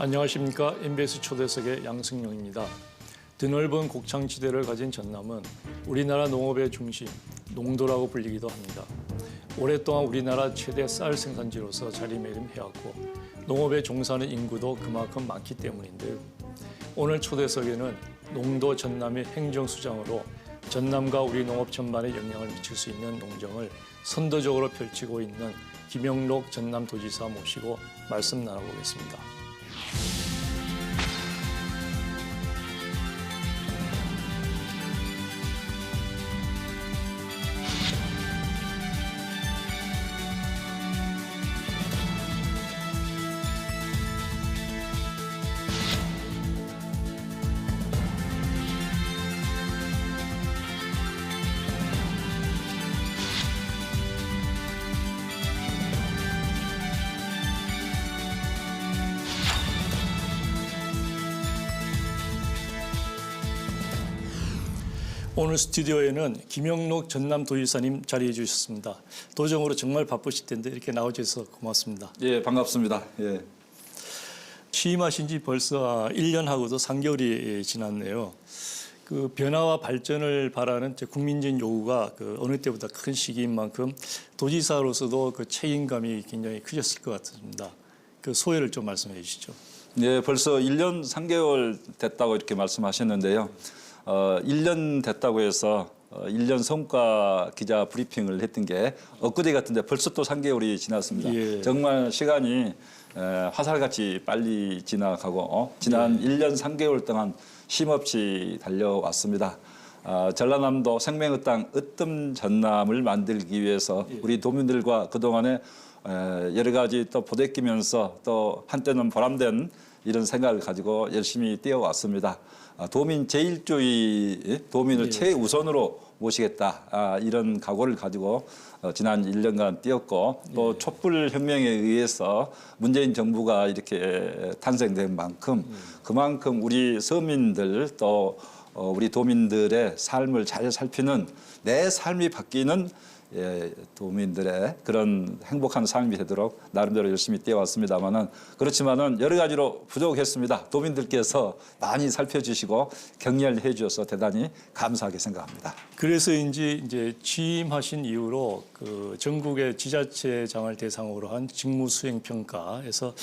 안녕하십니까. MBS 초대석의 양승용입니다. 드넓은 곡창지대를 가진 전남은 우리나라 농업의 중심, 농도라고 불리기도 합니다. 오랫동안 우리나라 최대 쌀 생산지로서 자리매김해왔고 농업에 종사하는 인구도 그만큼 많기 때문인데요. 오늘 초대석에는 농도 전남의 행정수장으로 전남과 우리 농업 전반에 영향을 미칠 수 있는 농정을 선도적으로 펼치고 있는 김영록 전남도지사 모시고 말씀 나눠보겠습니다. 오늘 스튜디오에는 김영록 전남도지사님 자리해 주셨습니다. 도정으로 정말 바쁘실 텐데 이렇게 나와주셔서 고맙습니다. 예, 반갑습니다. 예. 취임하신 지 벌써 1년하고도 3개월이 지났네요. 그 변화와 발전을 바라는 국민적인 요구가 어느 때보다 큰 시기인 만큼 도지사로서도 그 책임감이 굉장히 크셨을 것 같습니다. 그 소회를 좀 말씀해 주시죠. 예, 벌써 1년 3개월 됐다고 이렇게 말씀하셨는데요. 1년 됐다고 해서 1년 성과 기자 브리핑을 했던 게 엊그제 같은데 벌써 또 3개월이 지났습니다. 예. 정말 시간이 화살같이 빨리 지나가고 지난 1년 3개월 동안 쉼없이 달려왔습니다. 전라남도 생명의 땅 으뜸 전남을 만들기 위해서 우리 도민들과 그동안에 여러 가지 또 부대끼면서 또 한때는 보람된 이런 생각을 가지고 열심히 뛰어왔습니다. 도민 제1주의 도민을 최우선으로 모시겠다 이런 각오를 가지고 지난 1년간 뛰었고 또 촛불혁명에 의해서 문재인 정부가 이렇게 탄생된 만큼 그만큼 우리 서민들 또 우리 도민들의 삶을 잘 살피는 내 삶이 바뀌는 도민들의 그런 행복한 삶이 되도록 나름대로 열심히 뛰어왔습니다만은 그렇지만은 여러 가지로 부족했습니다. 도민들께서 많이 살펴주시고 격려해 주셔서 대단히 감사하게 생각합니다. 그래서인지 이제 취임하신 이후로 그 전국의 지자체장을 대상으로 한 직무수행평가에서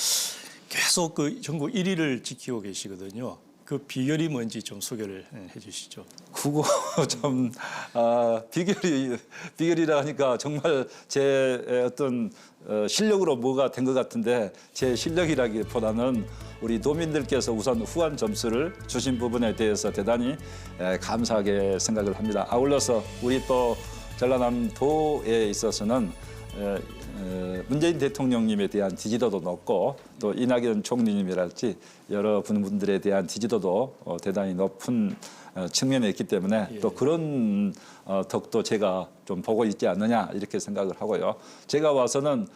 계속 그 전국 1위를 지키고 계시거든요. 그 비결이 뭔지 좀 소개를 해 주시죠. 그거 좀 비결이라 하니까 정말 제 어떤 실력으로 뭐가 된 것 같은데 제 실력이라기보다는 우리 도민들께서 우선 후한 점수를 주신 부분에 대해서 대단히 감사하게 생각을 합니다. 아울러서 우리 또 전라남도에 있어서는 문재인 대통령님에 대한 지지도도 높고 또 이낙연 총리님이랄지 여러 분들에 대한 지지도도 대단히 높은 측면에 있기 때문에 또 그런 덕도 제가 좀 보고 있지 않느냐 이렇게 생각을 하고요. 제가 와서는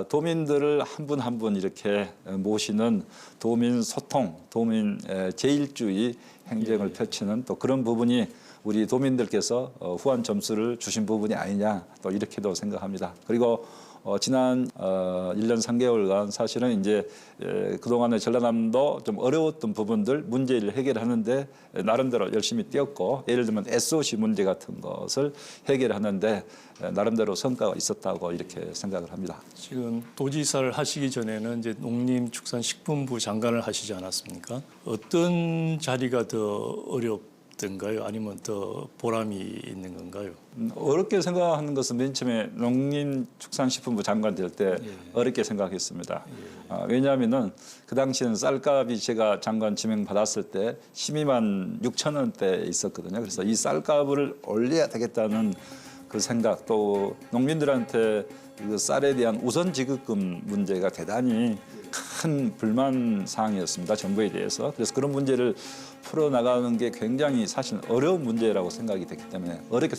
도민들을 한 분 한 분 이렇게 모시는 도민 소통, 도민 제1주의 행정을 펼치는 또 그런 부분이 우리 도민들께서 후한 점수를 주신 부분이 아니냐 또 이렇게도 생각합니다. 그리고 지난 1년 3개월간 사실은 이제 그동안에 전라남도 좀 어려웠던 부분들 문제를 해결하는데 나름대로 열심히 뛰었고 예를 들면 SOC 문제 같은 것을 해결하는데 나름대로 성과가 있었다고 이렇게 생각을 합니다. 지금 도지사를 하시기 전에는 이제 농림축산식품부 장관을 하시지 않았습니까? 어떤 자리가 더 어렵던가요? 아니면 더 보람이 있는 건가요? 어렵게 생각하는 것은 맨 처음에 농림축산식품부 장관 될 때 어렵게 생각했습니다. 왜냐하면은 그 당시에는 쌀값이 제가 장관 지명 받았을 때 12만 6천 원대 있었거든요. 그래서 이 쌀값을 올려야 되겠다는 그 생각 또 농민들한테 그 쌀에 대한 우선 지급금 문제가 대단히 큰 불만 사항이었습니다. 정부에 대해서. 그래서 그런 문제를 풀어나가는 게 굉장히 사실 어려운 문제라고 생각이 됐기 때문에 어렵게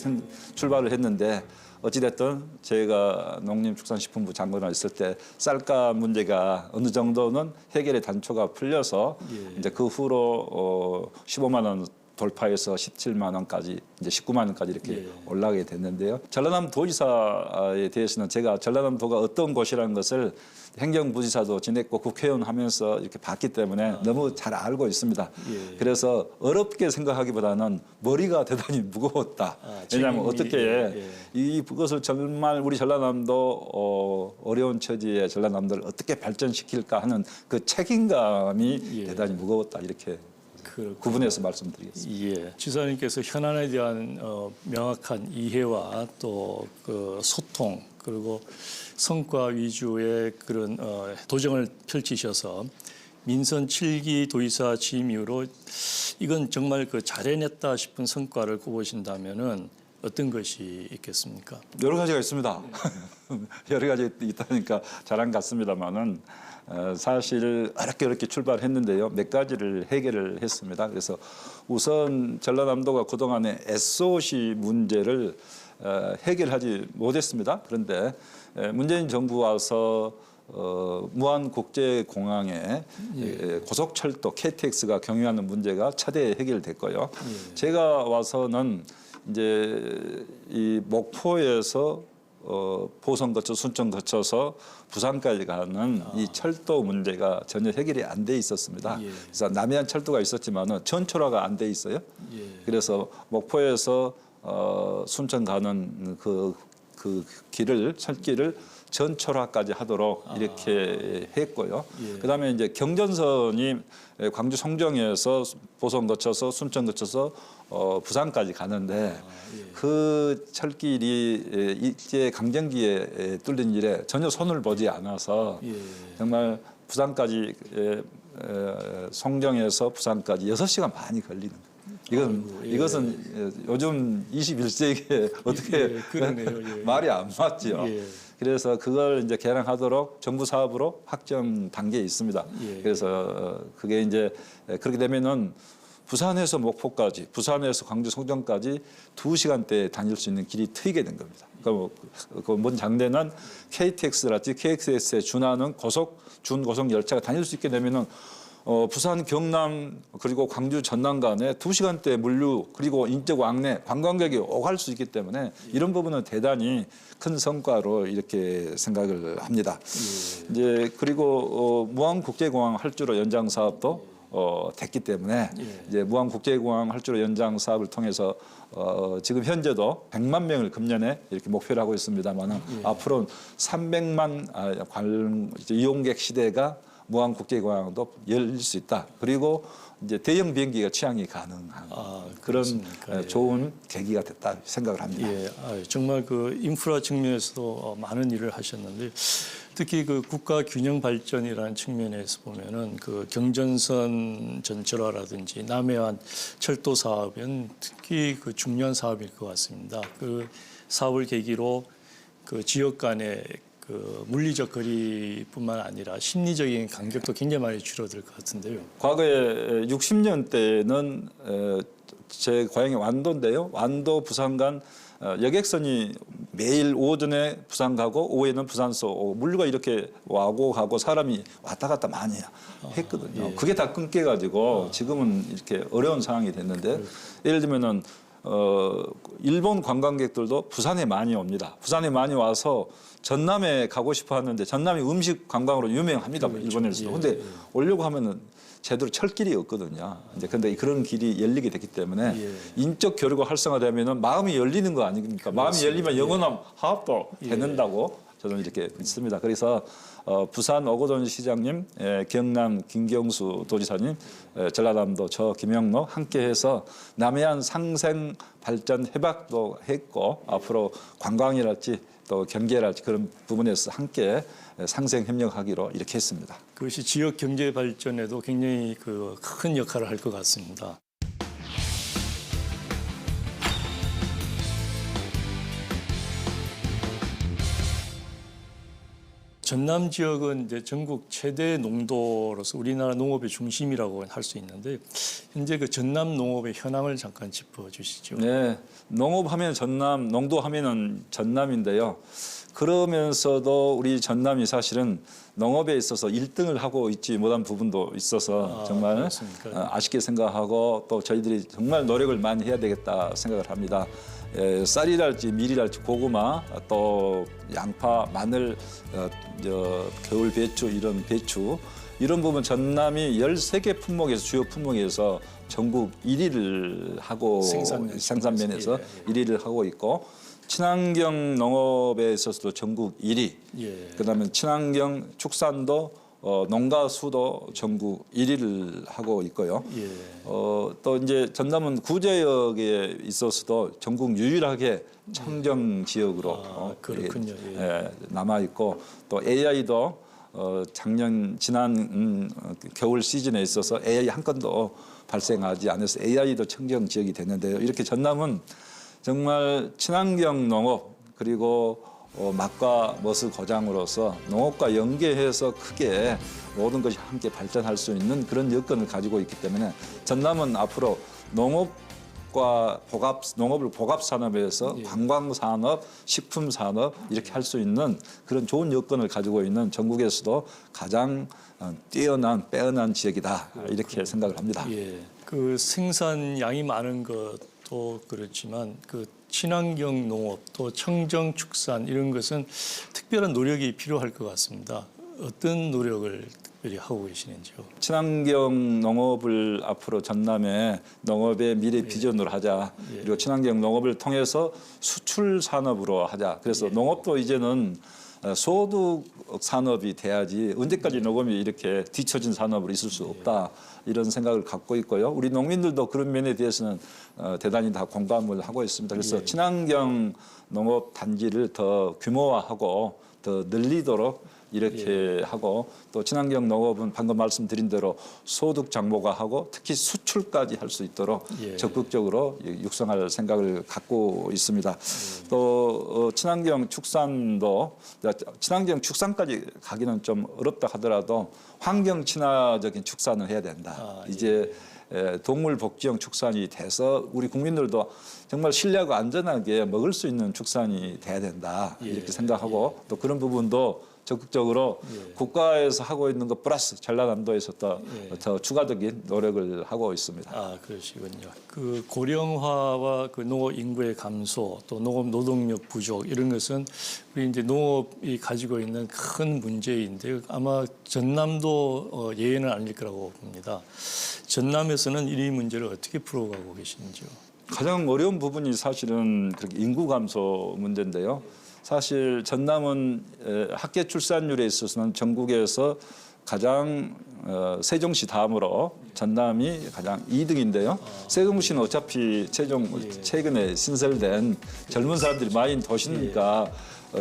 출발을 했는데 어찌됐든 제가 농림축산식품부 장관을 있을 때 쌀값 문제가 어느 정도는 해결의 단초가 풀려서 이제 그 후로 15만 원 돌파해서 17만 원까지 이제 19만 원까지 이렇게 올라가게 됐는데요. 전라남 도지사에 대해서는 제가 전라남도가 어떤 곳이라는 것을 행정부지사도 지냈고 국회의원 하면서 이렇게 봤기 때문에 너무 잘 알고 있습니다. 그래서 어렵게 생각하기보다는 머리가 대단히 무거웠다. 왜냐하면 어떻게 이것을 정말 우리 전라남도 어려운 처지의 전라남도를 어떻게 발전시킬까 하는 그 책임감이 대단히 무거웠다. 이렇게 구분해서 말씀드리겠습니다. 예. 지사님께서 현안에 대한 명확한 이해와 또 그 소통 그리고 성과 위주의 그런 도정을 펼치셔서 민선 7기 도의사 취임 이후로 이건 정말 그 잘해냈다 싶은 성과를 꼽으신다면은 어떤 것이 있겠습니까? 여러 가지가 있습니다. 여러 가지 있다니까 잘한 것 같습니다만은 사실 어렵게 출발했는데요. 몇 가지를 해결을 했습니다. 그래서 우선 전라남도가 그동안의 SOC 문제를 해결하지 못했습니다. 그런데 문재인 정부 와서 무안국제공항에 고속철도 KTX가 경유하는 문제가 차대 해결됐고요. 제가 와서는 이제 이 목포에서 보성 거쳐 순천 거쳐서 부산까지 가는 이 철도 문제가 전혀 해결이 안 돼 있었습니다. 그래서 남해안 철도가 있었지만은 전철화가 안 돼 있어요. 그래서 목포에서 순천 가는 그 길을 철길을 전철화까지 하도록 이렇게 했고요. 그다음에 이제 경전선이 광주 송정에서 보성 거쳐서 순천 거쳐서 부산까지 가는데 그 철길이 일제 강점기에 뚫린 일에 전혀 손을 보지 않아서 정말 부산까지 송정에서 부산까지 6시간 반이 걸리는 거예요. 이것은 요즘 21세기에 어떻게 말이 안 맞죠. 그래서 그걸 이제 개량하도록 정부 사업으로 확정 단계에 있습니다. 그래서 그게 이제 그렇게 되면은 부산에서 목포까지, 부산에서 광주 송정까지 2시간대에 다닐 수 있는 길이 트이게 된 겁니다. 그 먼 장래는 KTX랄지 KXS에 준하는 준고속 열차가 다닐 수 있게 되면은 부산, 경남 그리고 광주, 전남 간에 2시간대 물류 그리고 인적 왕래 관광객이 오갈 수 있기 때문에 이런 부분은 대단히 큰 성과로 이렇게 생각을 합니다. 이제 그리고 무안국제공항 활주로 연장 사업도 됐기 때문에 이제 무안국제공항 활주로 연장 사업을 통해서 지금 현재도 100만 명을 금년에 이렇게 목표로 하고 있습니다만 앞으로는 300만 이용객 시대가 무안국제공항도 열릴 수 있다. 그리고 이제 대형 비행기가 취항이 가능한 그런 좋은 계기가 됐다 생각을 합니다. 정말 그 인프라 측면에서도 많은 일을 하셨는데 특히 그 국가 균형 발전이라는 측면에서 보면은 그 경전선 전철화라든지 남해안 철도 사업은 특히 그 중요한 사업일 것 같습니다. 그 사업을 계기로 그 지역 간의 그 물리적 거리뿐만 아니라 심리적인 간격도 굉장히 많이 줄어들 것 같은데요. 과거에 60년 대는 제 고향이 완도인데요. 완도 부산 간 여객선이 매일 오전에 부산 가고 오후에는 부산서 물류가 이렇게 와고 가고 사람이 왔다 갔다 많이 했거든요. 그게 다 끊겨가지고 지금은 이렇게 어려운 상황이 됐는데 예를 들면은 일본 관광객들도 부산에 많이 옵니다. 부산에 많이 와서 전남에 가고 싶어 하는데 전남이 음식 관광으로 유명합니다. 일본에서도. 근데 오려고 하면은 제대로 철길이 없거든요. 이제 근데 그런 길이 열리게 됐기 때문에 인적 교류가 활성화되면은 마음이 열리는 거 아닙니까? 마음이 열리면 영원한 화합도 되는다고 저는 이렇게 믿습니다. 그래서 부산 오거돈 시장님, 경남 김경수 도지사님, 전라남도 저 김영로 함께해서 남해안 상생 발전 해박도 했고 앞으로 관광이랄지 또 경제랄지 그런 부분에서 함께 상생 협력하기로 이렇게 했습니다. 그것이 지역 경제 발전에도 굉장히 그 큰 역할을 할 것 같습니다. 전남 지역은 이제 전국 최대 농도로서 우리나라 농업의 중심이라고 할 수 있는데 현재 그 전남 농업의 현황을 잠깐 짚어주시죠. 네, 농업하면 전남, 농도하면은 전남인데요. 그러면서도 우리 전남이 사실은 농업에 있어서 1등을 하고 있지 못한 부분도 있어서 정말 그렇습니까? 아쉽게 생각하고 또 저희들이 정말 노력을 많이 해야 되겠다 생각을 합니다. 쌀이랄지 밀이랄지 고구마 또 양파, 마늘, 겨울 배추 이런 배추 이런 부분 전남이 13개 품목에서 주요 품목에서 전국 1위를 하고 생산면에서 1위를 하고 있고 친환경 농업에 있어서도 전국 1위. 그다음에 친환경 축산도 농가 수도 전국 1위를 하고 있고요. 또 이제 전남은 구제역에 있어서도 전국 유일하게 청정 지역으로 그렇군요. 남아 있고 또 AI도 지난 겨울 시즌에 있어서 AI 한 건도 발생하지 않아서 AI도 청정 지역이 됐는데요. 이렇게 전남은 정말 친환경 농업 그리고 맛과 멋의 고장으로서 농업과 연계해서 크게 모든 것이 함께 발전할 수 있는 그런 여건을 가지고 있기 때문에 전남은 앞으로 농업을 복합 산업에서 관광 산업, 식품 산업 이렇게 할 수 있는 그런 좋은 여건을 가지고 있는 전국에서도 가장 뛰어난 빼어난 지역이다 이렇게 생각을 합니다. 그 생산량이 많은 것도 그렇지만 그 친환경 농업 또 청정 축산 이런 것은 특별한 노력이 필요할 것 같습니다. 어떤 노력을 특별히 하고 계시는지요? 친환경 농업을 앞으로 전남의 농업의 미래 비전으로 하자. 그리고 친환경 농업을 통해서 수출 산업으로 하자. 그래서 농업도 이제는 소득 산업이 돼야지 언제까지 농업이 이렇게 뒤처진 산업으로 있을 수 없다. 이런 생각을 갖고 있고요. 우리 농민들도 그런 면에 대해서는 대단히 다 공감을 하고 있습니다. 그래서 친환경 농업 단지를 더 규모화하고 더 늘리도록 이렇게 하고 또 친환경 농업은 방금 말씀드린 대로 소득 장목화하고 특히 수출까지 할 수 있도록 적극적으로 육성할 생각을 갖고 있습니다. 또 친환경 축산까지 가기는 좀 어렵다 하더라도 환경 친화적인 축산을 해야 된다. 이제 동물 복지형 축산이 돼서 우리 국민들도 정말 신뢰하고 안전하게 먹을 수 있는 축산이 돼야 된다. 이렇게 생각하고 또 그런 부분도 적극적으로 국가에서 하고 있는 것 플러스 전라남도에서 더 추가적인 노력을 하고 있습니다. 그러시군요. 그 고령화와 그 농업 인구의 감소, 또 농업 노동력 부족 이런 것은 우리 이제 농업이 가지고 있는 큰 문제인데 아마 전남도 예외는 아닐 거라고 봅니다. 전남에서는 이 문제를 어떻게 풀어가고 계시는지요? 가장 어려운 부분이 사실은 그렇게 인구 감소 문제인데요. 사실 전남은 학계 출산율에 있어서는 전국에서 가장 세종시 다음으로 전남이 가장 2등인데요. 세종시는 어차피 최근에 신설된 젊은 사람들이 많은 도시니까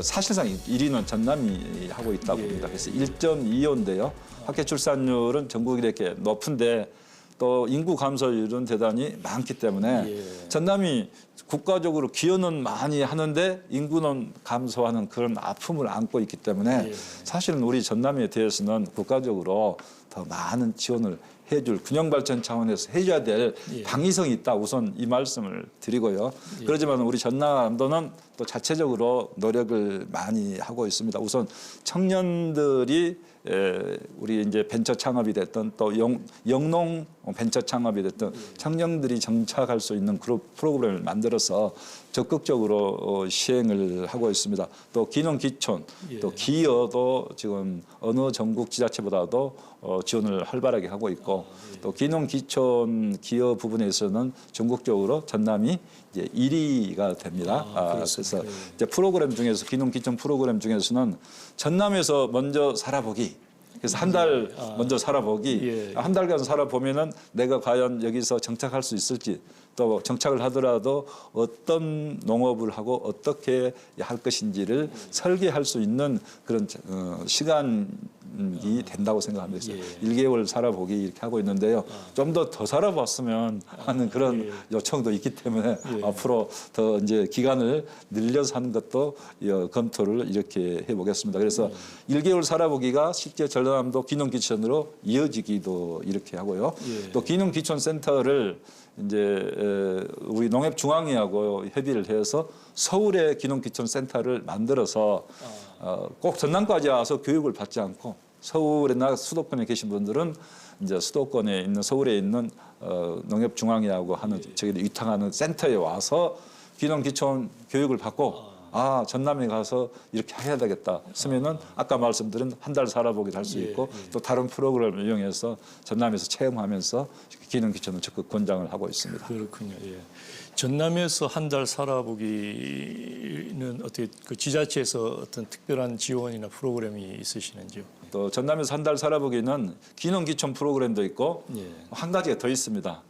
사실상 1위는 전남이 하고 있다고 봅니다. 그래서 1.25인데요. 학계 출산율은 전국이 이렇게 높은데 또 인구 감소율은 대단히 많기 때문에 전남이 국가적으로 기여는 많이 하는데 인구는 감소하는 그런 아픔을 안고 있기 때문에 사실은 우리 전남에 대해서는 국가적으로 더 많은 지원을 해줄 균형발전 차원에서 해줘야 될 당위성이 있다. 우선 이 말씀을 드리고요. 그렇지만 우리 전남도는 또 자체적으로 노력을 많이 하고 있습니다. 우선 청년들이 우리 이제 벤처 창업이 됐던 또 영농 벤처 창업이 됐던 청년들이 정착할 수 있는 그런 프로그램을 만들어서 적극적으로 시행을 하고 있습니다. 또 기농기촌, 또 기여도 지금 어느 전국 지자체보다도 지원을 활발하게 하고 있고 또 기농기촌 기여 부분에서는 전국적으로 전남이 이제 1위가 됩니다. 그래서 이제 프로그램 중에서 기농기촌 프로그램 중에서는 전남에서 먼저 살아보기. 그래서 한 달 먼저 살아보기, 한 달간 살아보면은 내가 과연 여기서 정착할 수 있을지, 또 정착을 하더라도 어떤 농업을 하고 어떻게 할 것인지를 설계할 수 있는 그런 시간이 된다고 생각합니다. 그래서 1개월 살아보기 이렇게 하고 있는데요. 좀 더 살아봤으면 하는 그런 요청도 있기 때문에 앞으로 더 이제 기간을 늘려서 하는 것도 검토를 이렇게 해보겠습니다. 그래서 1개월 살아보기가 실제 전라남도 기농기촌으로 이어지기도 이렇게 하고요. 또 기농기촌 센터를 이제 우리 농협중앙회하고 협의를 해서 서울에 기농기촌센터를 만들어서 꼭 전남까지 와서 교육을 받지 않고 서울이나 수도권에 계신 분들은 이제 수도권에 있는 서울에 있는 농협중앙회하고 하는 저기 위탁하는 센터에 와서 기농기촌 교육을 받고 전남에 가서 이렇게 해야 되겠다 쓰면은 아까 말씀드린 한 달 살아보기도 할 수 있고 또 다른 프로그램을 이용해서 전남에서 체험하면서 기능기촌을 적극 권장을 하고 있습니다. 그렇군요. 예. 전남에서 한 달 살아보기는 어떻게 그 지자체에서 어떤 특별한 지원이나 프로그램이 있으시는지요? 또 전남에서 한 달 살아보기는 기능기촌 프로그램도 있고 한 가지가 더 있습니다.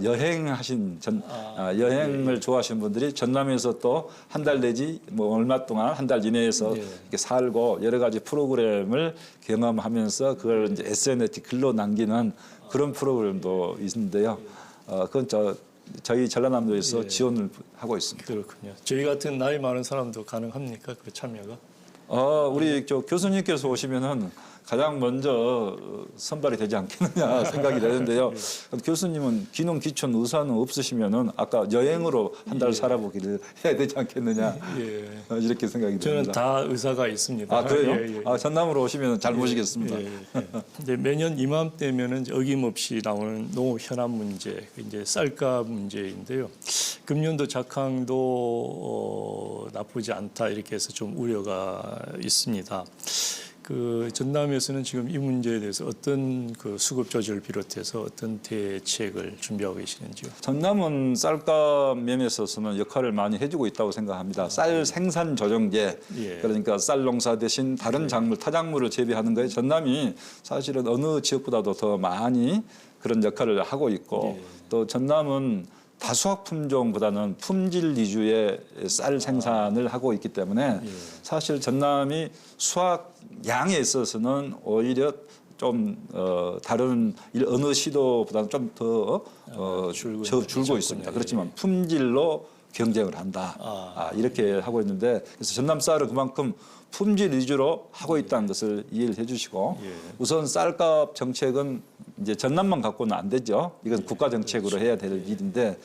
여행하신 여행을 좋아하시는 분들이 전남에서 또 한 달 내지 뭐 얼마 동안 한 달 이내에서 이렇게 살고 여러 가지 프로그램을 경험하면서 그걸 이제 SNS 글로 남기는 그런 프로그램도 있는데요. 그건 저희 전라남도에서 지원을 하고 있습니다. 그렇군요. 저희 같은 나이 많은 사람도 가능합니까? 그 참여가? 우리 교수님께서 오시면은 가장 먼저 선발이 되지 않겠느냐 생각이 되는데요. 교수님은 기농기촌 의사는 없으시면은 아까 여행으로 한 달 살아보기를 해야 되지 않겠느냐 이렇게 생각이 저는 듭니다. 다 의사가 있습니다. 그래요? 전남으로 오시면 잘 모시겠습니다. 근데 매년 이맘때면은 어김없이 나오는 농업 현안 문제, 이제 쌀값 문제인데요. 금년도 작황도 나쁘지 않다 이렇게 해서 좀 우려가 있습니다. 그 전남에서는 지금 이 문제에 대해서 어떤 그 수급 조절을 비롯해서 어떤 대책을 준비하고 계시는지요? 전남은 쌀값 면에 있어서는 역할을 많이 해주고 있다고 생각합니다. 쌀 생산 조정제, 그러니까 쌀 농사 대신 다른 작물, 타작물을 재배하는 거에 전남이 사실은 어느 지역보다도 더 많이 그런 역할을 하고 있고 또 전남은 다수학 품종보다는 품질 위주의 쌀 생산을 하고 있기 때문에 사실 전남이 수확 양에 있어서는 오히려 좀 다른 어느 시도보다는 좀 더 줄고 있습니다. 그렇지만 품질로 경쟁을 한다. 이렇게 하고 있는데 그래서 전남 쌀을 그만큼 품질 위주로 하고 있다는 것을 이해를 해주시고 우선 쌀값 정책은 이제 전남만 갖고는 안 되죠. 이건 국가 정책으로 해야 될 일인데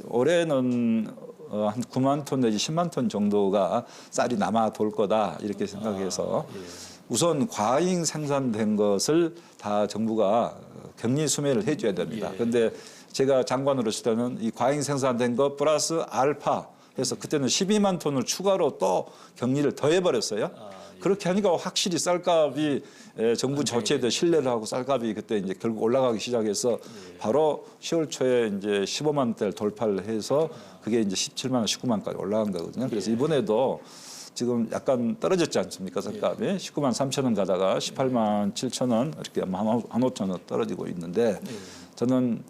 올해는 한 9만 톤 내지 10만 톤 정도가 쌀이 남아 돌 거다 이렇게 생각해서 우선 과잉 생산된 것을 다 정부가 격리 수매를 해줘야 됩니다. 그런데 제가 장관으로 있을 때는 이 과잉 생산된 것 플러스 알파 해서 그때는 12만 톤을 추가로 또 격리를 더해버렸어요. 그렇게 하니까 확실히 쌀값이 정부 조치에 대해 신뢰를 하고 쌀값이 그때 이제 결국 올라가기 시작해서 바로 10월 초에 이제 15만 원대를 돌파를 해서 그게 이제 17만 원, 19만 원까지 올라간 거거든요. 그래서 이번에도 지금 약간 떨어졌지 않습니까? 쌀값이 19만 3천 원 가다가 18만 7천 원 이렇게 한 5천 원 떨어지고 있는데 저는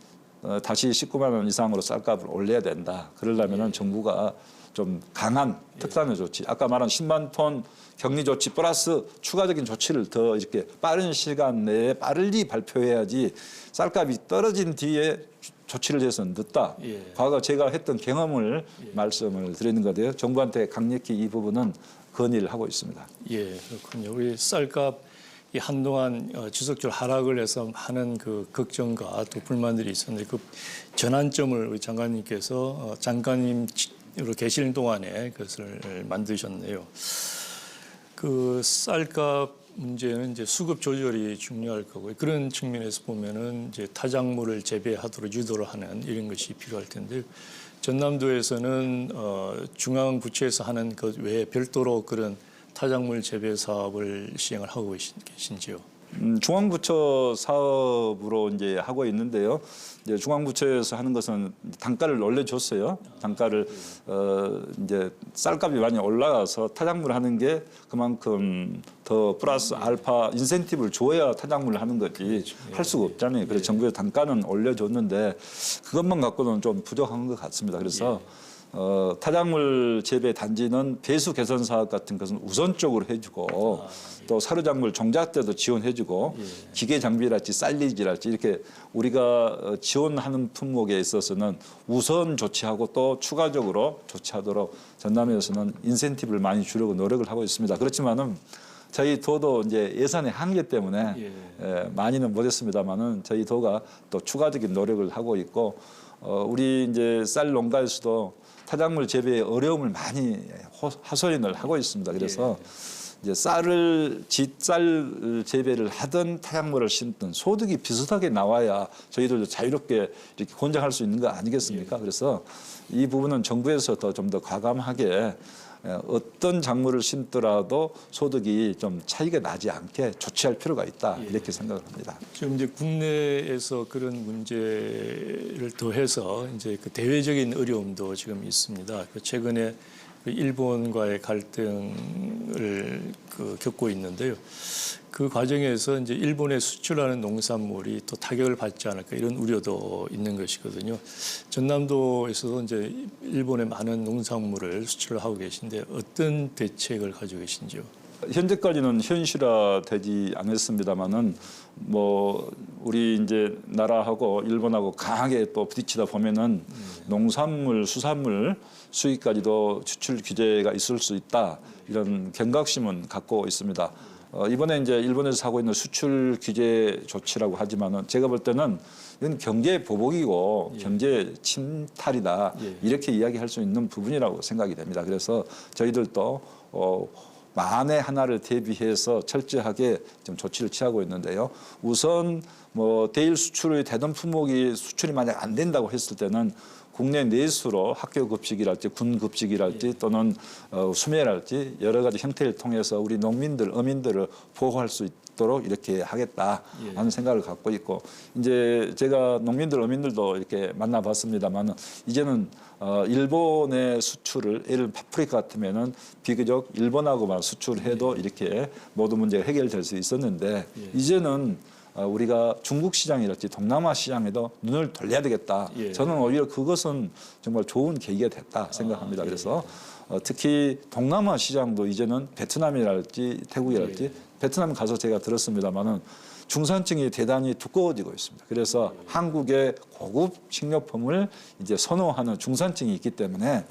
다시 19만 원 이상으로 쌀값을 올려야 된다. 그러려면은 정부가 좀 강한 특단의 조치, 아까 말한 10만 톤 격리 조치 플러스 추가적인 조치를 더 이렇게 빠른 시간 내에 빠르게 발표해야지 쌀값이 떨어진 뒤에 조치를 해서는 늦다. 과거 제가 했던 경험을 말씀을 드리는 건데요. 정부한테 강력히 이 부분은 건의를 하고 있습니다. 그렇군요. 우리 쌀값 이 한동안 지속적으로 하락을 해서 하는 그 걱정과 또 불만들이 있었는데 그 전환점을 우리 장관님께서 장관님으로 계시는 동안에 그것을 만드셨네요. 그 쌀값 문제는 이제 수급 조절이 중요할 거고요. 그런 측면에서 보면은 이제 타작물을 재배하도록 유도를 하는 이런 것이 필요할 텐데 전남도에서는 중앙 부처에서 하는 그 외에 별도로 그런 타작물 재배 사업을 시행을 하고 계신지요? 중앙부처 사업으로 이제 하고 있는데요. 이제 중앙부처에서 하는 것은 단가를 올려줬어요. 단가를 이제 쌀값이 많이 올라가서 타작물 하는 게 그만큼 더 플러스 알파 인센티브를 줘야 타작물을 하는 거지 할 수가 없잖아요. 그래서 정부의 단가는 올려줬는데 그것만 갖고는 좀 부족한 것 같습니다. 그래서 타작물 재배 단지는 배수 개선 사업 같은 것은 우선적으로 해주고 또 사료작물 종자 때도 지원해주고 기계 장비랄지 사일리지랄지 이렇게 우리가 지원하는 품목에 있어서는 우선 조치하고 또 추가적으로 조치하도록 전남에서는 인센티브를 많이 주려고 노력을 하고 있습니다. 그렇지만은 저희 도도 이제 예산의 한계 때문에 많이는 못했습니다만은 저희 도가 또 추가적인 노력을 하고 있고 우리 이제 쌀 농가에서도 타작물 재배에 어려움을 많이 하소연을 하고 있습니다. 그래서 이제 쌀 재배를 하든 타작물을 심든 소득이 비슷하게 나와야 저희들도 자유롭게 이렇게 권장할 수 있는 거 아니겠습니까? 그래서 이 부분은 정부에서 좀 더 과감하게 어떤 작물을 심더라도 소득이 좀 차이가 나지 않게 조치할 필요가 있다 이렇게 생각을 합니다. 지금 이제 국내에서 그런 문제를 더해서 이제 그 대외적인 어려움도 지금 있습니다. 최근에 그 일본과의 갈등을 겪고 있는데요. 그 과정에서 이제 일본에 수출하는 농산물이 또 타격을 받지 않을까 이런 우려도 있는 것이거든요. 전남도에서도 이제 일본에 많은 농산물을 수출을 하고 계신데 어떤 대책을 가지고 계신지요? 현재까지는 현실화되지 않았습니다만은 뭐 우리 이제 나라하고 일본하고 강하게 또 부딪히다 보면은 농산물, 수산물 수입까지도 수출 규제가 있을 수 있다 이런 경각심은 갖고 있습니다. 이번에 이제 일본에서 하고 있는 수출 규제 조치라고 하지만은 제가 볼 때는 이건 경제 보복이고 경제 침탈이다 이렇게 이야기할 수 있는 부분이라고 생각이 됩니다. 그래서 저희들도 만에 하나를 대비해서 철저하게 좀 조치를 취하고 있는데요. 우선 뭐 대일 수출의 되던 품목이 수출이 만약 안 된다고 했을 때는 국내 내수로 학교 급식이랄지 군 급식이랄지 또는 수매랄지 여러 가지 형태를 통해서 우리 농민들, 어민들을 보호할 수 있도록 이렇게 하겠다 하는 생각을 갖고 있고 이제 제가 농민들, 어민들도 이렇게 만나봤습니다만 이제는 일본의 수출을 예를 파프리카 같으면은 비교적 일본하고만 수출해도 이렇게 모든 문제가 해결될 수 있었는데 이제는 우리가 중국 시장이랄지 동남아 시장에도 눈을 돌려야 되겠다. 저는 오히려 그것은 정말 좋은 계기가 됐다 생각합니다. 그래서 특히 동남아 시장도 이제는 베트남이랄지 태국이랄지 베트남 가서 제가 들었습니다마는 중산층이 대단히 두꺼워지고 있습니다. 그래서 한국의 고급 식료품을 이제 선호하는 중산층이 있기 때문에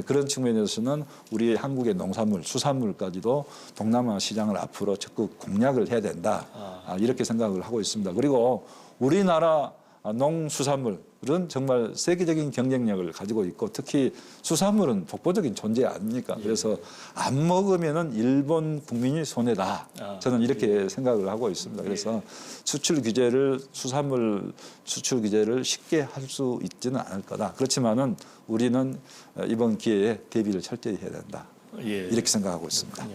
그런 측면에서는 우리 한국의 농산물, 수산물까지도 동남아 시장을 앞으로 적극 공략을 해야 된다. 이렇게 생각을 하고 있습니다. 그리고 우리나라 농수산물은 정말 세계적인 경쟁력을 가지고 있고 특히 수산물은 독보적인 존재 아닙니까? 그래서 안 먹으면은 일본 국민이 손해다. 저는 이렇게 생각을 하고 있습니다. 그래서 수출 규제를 수산물 수출 규제를 쉽게 할 수 있지는 않을 거다. 그렇지만은 우리는 이번 기회에 대비를 철저히 해야 된다. 이렇게 생각하고 있습니다.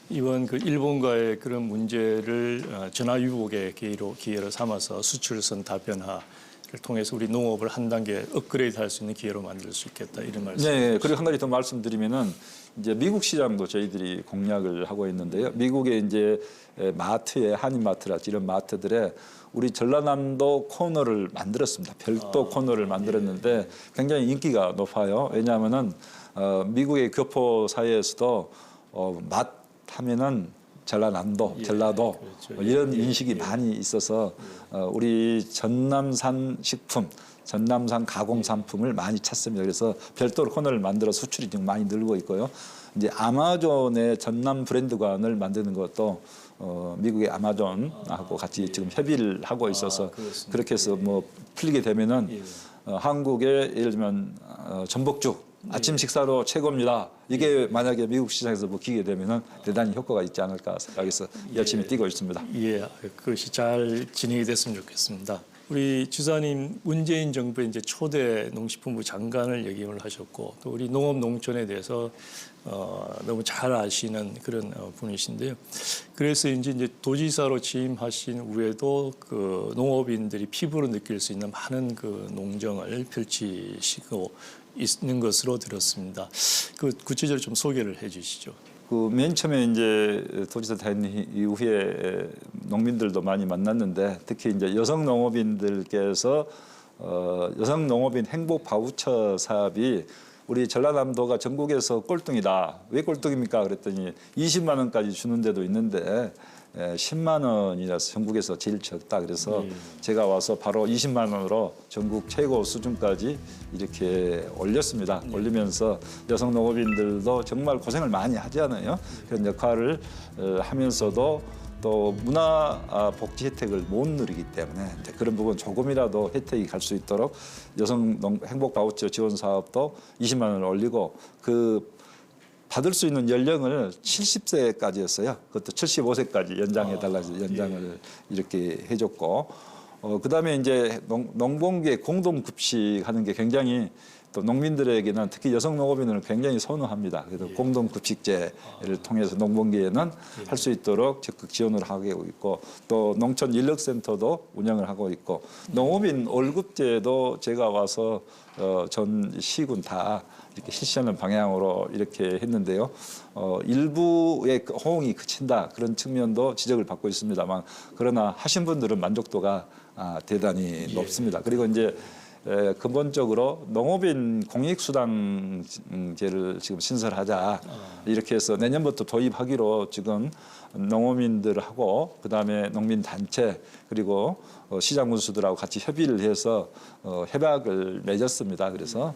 이번 그 일본과의 그런 문제를 전화위복의 기회로 삼아서 수출선 다변화를 통해서 우리 농업을 한 단계 업그레이드 할 수 있는 기회로 만들 수 있겠다 이런 말씀. 네, 그리고 한 가지 더 말씀드리면은 이제 미국 시장도 저희들이 공략을 하고 있는데요. 미국의 이제 마트에 한인마트랄지 이런 마트들에 우리 전라남도 코너를 만들었습니다. 별도 코너를 만들었는데 굉장히 인기가 높아요. 왜냐하면은 미국의 교포 사이에서도 맛 하면은 전라남도, 전라도 이런 인식이 많이 있어서 우리 전남산 식품, 전남산 가공 상품을 많이 찾습니다. 그래서 별도로 코너를 만들어 수출이 지금 많이 늘고 있고요. 이제 아마존의 전남 브랜드관을 만드는 것도 미국의 아마존하고 같이 지금 협의를 하고 있어서 그렇게 해서 뭐 풀리게 되면은 한국의 예를 들면 전복죽 아침 식사로 최고입니다. 이게 만약에 미국 시장에서 먹히게 되면은 대단히 효과가 있지 않을까 생각해서 열심히 뛰고 있습니다. 그것이 잘 진행이 됐으면 좋겠습니다. 우리 지사님 문재인 정부의 이제 초대 농식품부 장관을 역임을 하셨고 또 우리 농업 농촌에 대해서 너무 잘 아시는 그런 분이신데요. 그래서 이제 도지사로 취임하신 후에도 그 농업인들이 피부로 느낄 수 있는 많은 그 농정을 펼치시고 있는 것으로 들었습니다. 그 구체적으로 좀 소개를 해주시죠. 그 맨 처음에 이제 도지사 된 이후에 농민들도 많이 만났는데 특히 이제 여성 농업인들께서 여성 농업인 행복 바우처 사업이 우리 전라남도가 전국에서 꼴등이다. 왜 꼴등입니까? 그랬더니 20만 원까지 주는 데도 있는데 10만 원이라서 전국에서 제일 적다. 그래서 제가 와서 바로 20만 원으로 전국 최고 수준까지 이렇게 올렸습니다. 올리면서 여성 농업인들도 정말 고생을 많이 하잖아요. 그런 역할을 하면서도 또 문화 복지 혜택을 못 누리기 때문에 이제 그런 부분 조금이라도 혜택이 갈 수 있도록 여성 행복 바우처 지원 사업도 20만 원을 올리고 그 받을 수 있는 연령을 70세까지였어요. 그것도 75세까지 연장해 달라서 연장을 이렇게 해줬고, 그다음에 이제 농번기에 공동급식 하는 게 굉장히 또 농민들에게는 특히 여성 농업인들은 굉장히 선호합니다. 그래서 공동급식제를 통해서 농번기에는 할 수 있도록 적극 지원을 하고 있고, 또 농촌 인력센터도 운영을 하고 있고, 농업인 월급제도 제가 와서 전 시군 다 이렇게 실시하는 방향으로 이렇게 했는데요. 일부의 호응이 그친다 그런 측면도 지적을 받고 있습니다만, 그러나 하신 분들은 만족도가 대단히 높습니다. 그리고 이제 근본적으로 농업인 공익수당제를 지금 신설하자 이렇게 해서 내년부터 도입하기로 지금 농어민들하고 그다음에 농민단체 그리고 시장군수들하고 같이 협의를 해서 협약을 맺었습니다. 그래서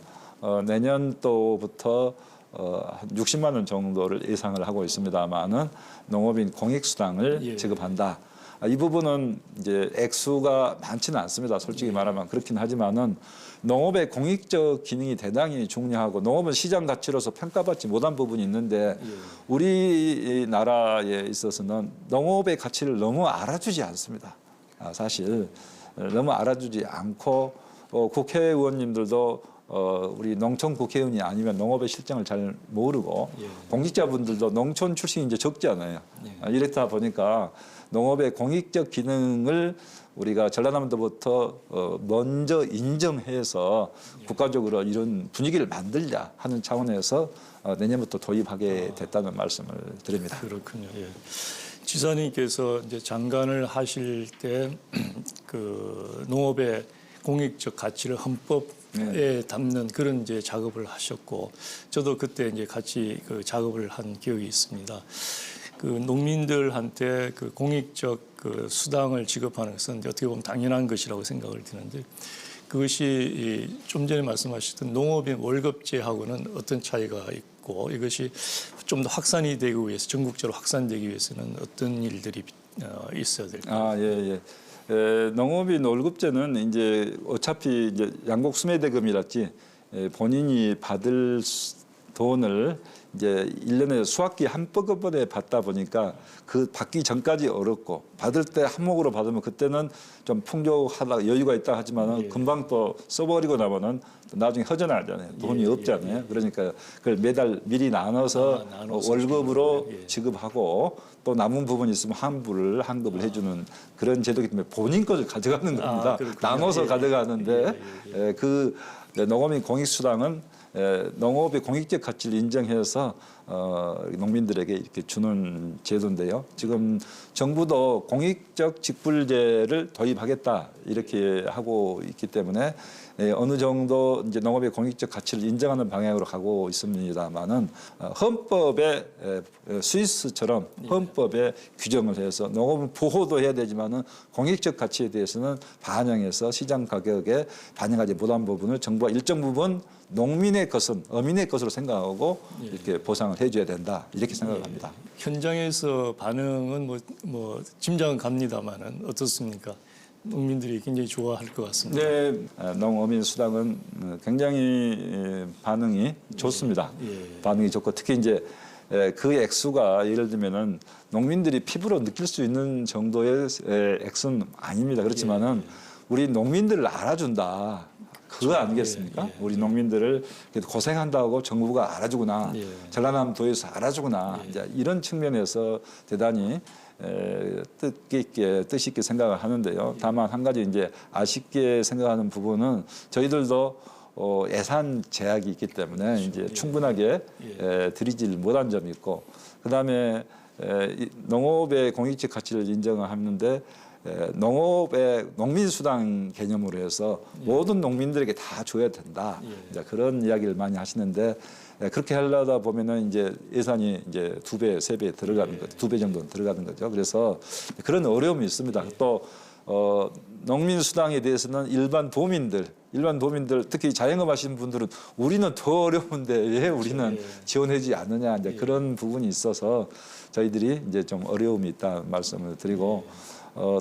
내년도부터 한 60만 원 정도를 예상을 하고 있습니다만은 농업인 공익수당을 지급한다. 이 부분은 이제 액수가 많지는 않습니다. 솔직히 말하면 그렇긴 하지만은 농업의 공익적 기능이 대단히 중요하고 농업은 시장 가치로서 평가받지 못한 부분이 있는데 우리나라에 있어서는 농업의 가치를 너무 알아주지 않습니다. 사실 너무 알아주지 않고 국회의원님들도 우리 농촌 국회의원이 아니면 농업의 실정을 잘 모르고 공직자분들도 농촌 출신이 이제 적지 않아요. 이렇다 보니까 농업의 공익적 기능을 우리가 전라남도부터 먼저 인정해서 국가적으로 이런 분위기를 만들자 하는 차원에서 내년부터 도입하게 됐다는 말씀을 드립니다. 그렇군요. 예. 지사님께서 이제 장관을 하실 때 그 농업의 공익적 가치를 헌법에 담는 그런 이제 작업을 하셨고, 저도 그때 이제 같이 그 작업을 한 기억이 있습니다. 그 농민들한테 그 공익적 그 수당을 지급하는 것은 어떻게 보면 당연한 것이라고 생각을 드는데, 그것이 좀 전에 말씀하셨던 농업인 월급제하고는 어떤 차이가 있고, 이것이 좀 더 확산이 되기 위해서, 전국적으로 확산되기 위해서는 어떤 일들이 있어야 될까요? 예. 농업인 월급제는 이제 어차피 이제 양곡 수매대금이랄지 본인이 받을 돈을 이제 1년에 수학기 한꺼번에 받다 보니까 그 받기 전까지 어렵고, 받을 때 한목으로 받으면 그때는 좀 풍족하다 여유가 있다 하지만은 금방 또 써버리고 나면은 나중에 허전하잖아요. 돈이 없잖아요. 그러니까 그걸 매달 미리 나눠서 월급으로 지급하고 또 남은 부분이 있으면 환급을 해주는 그런 제도이기 때문에 본인 것을 가져가는 겁니다. 나눠서 가져가는데 그 농업인 공익수당은 농업의 공익적 가치를 인정해서 농민들에게 이렇게 주는 제도인데요. 지금 정부도 공익적 직불제를 도입하겠다 이렇게 하고 있기 때문에 어느 정도 이제 농업의 공익적 가치를 인정하는 방향으로 가고 있습니다만은 헌법에 스위스처럼 헌법에 규정을 해서 농업은 보호도 해야 되지만은 공익적 가치에 대해서는 반영해서 시장 가격에 반영하지 못한 부분을 정부가 일정 부분 농민의 것은 어민의 것으로 생각하고 이렇게 보상을 해줘야 된다 이렇게 생각합니다. 현장에서 반응은 뭐 짐작은 갑니다만은 어떻습니까? 농민들이 굉장히 좋아할 것 같습니다. 네, 농어민 수당은 굉장히 반응이 좋습니다. 반응이 좋고 특히 이제 그 액수가 예를 들면은 농민들이 피부로 느낄 수 있는 정도의 액수는 아닙니다. 그렇지만은 우리 농민들을 알아준다. 그거 아니겠습니까? 우리 농민들을 고생한다고 정부가 알아주구나. 전라남도에서 알아주구나. 이제 이런 측면에서 대단히 뜻 있게 생각을 하는데요. 다만 한 가지 이제 아쉽게 생각하는 부분은 저희들도 예산 제약이 있기 때문에 이제 충분하게 드리질 못한 점이 있고, 그다음에 농업의 공익적 가치를 인정하는데 농업의 농민수당 개념으로 해서 모든 농민들에게 다 줘야 된다. 이제 그런 이야기를 많이 하시는데 그렇게 하려다 보면은 이제 예산이 이제 2배, 3배 들어가는 거죠. 2배 정도는 들어가는 거죠. 그래서 그런 어려움이 있습니다. 또 농민 수당에 대해서는 일반 도민들 특히 자영업 하시는 분들은 우리는 더 어려운데 왜 우리는 지원하지 않느냐 이제 그런 부분이 있어서 저희들이 이제 좀 어려움이 있다 말씀을 드리고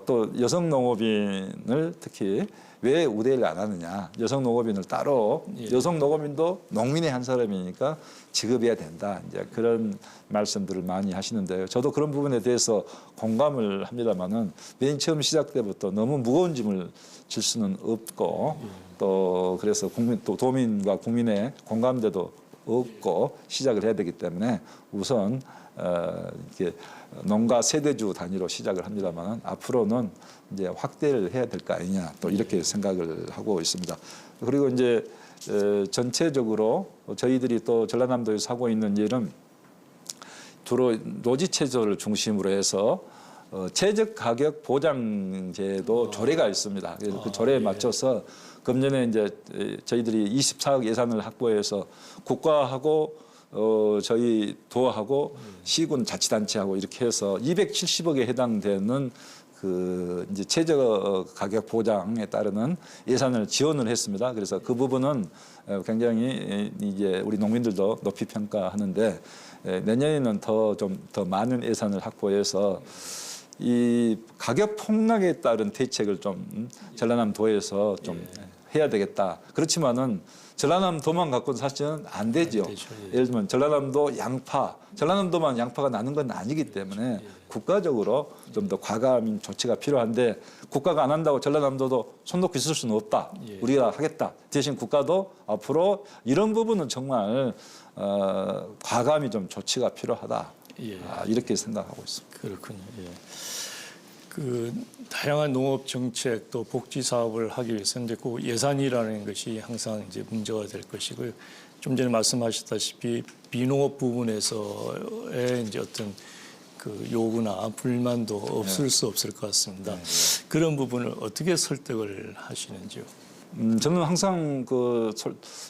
또 여성 농업인을 특히 왜 우대를 안 하느냐 여성 농업인을 따로 여성 농업인도 농민의 한 사람이니까 지급해야 된다 이제 그런 말씀들을 많이 하시는데요. 저도 그런 부분에 대해서 공감을 합니다만은 맨 처음 시작 때부터 너무 무거운 짐을 질 수는 없고 또 그래서 또 도민과 국민의 공감대도 없고 시작을 해야 되기 때문에 우선 이렇게 농가 세대주 단위로 시작을 합니다만 앞으로는 이제 확대를 해야 될 거 아니냐 또 이렇게 생각을 하고 있습니다. 그리고 이제 전체적으로 저희들이 또 전라남도에서 하고 있는 일은 주로 노지 체조를 중심으로 해서 최적 가격 보장제도 조례가 있습니다. 그래서 그 조례에 맞춰서 금년에 이제 저희들이 24억 예산을 확보해서 국가하고 저희 도하고 시군 자치단체하고 이렇게 해서 270억에 해당되는 그 이제 최저 가격 보장에 따르는 예산을 지원을 했습니다. 그래서 그 부분은 굉장히 이제 우리 농민들도 높이 평가하는데 내년에는 더 많은 예산을 확보해서 이 가격 폭락에 따른 대책을 좀 전라남도에서 좀 해야 되겠다. 그렇지만은 전라남도만 갖고는 사실은 안 되죠. 예를 들면 전라남도만 양파가 나는 건 아니기 때문에 국가적으로 좀 더 과감한 조치가 필요한데 국가가 안 한다고 전라남도도 손 놓고 있을 수는 없다. 우리가 하겠다. 대신 국가도 앞으로 이런 부분은 정말 과감히 좀 조치가 필요하다. 이렇게 생각하고 있습니다. 그렇군요. 그 다양한 농업 정책 또 복지 사업을 하기 위해서는 이제 그 예산이라는 것이 항상 이제 문제가 될 것이고요. 좀 전에 말씀하셨다시피 비농업 부분에서의 이제 어떤 그 요구나 불만도 없을 수 없을 것 같습니다. 그런 부분을 어떻게 설득을 하시는지요? 저는 항상 그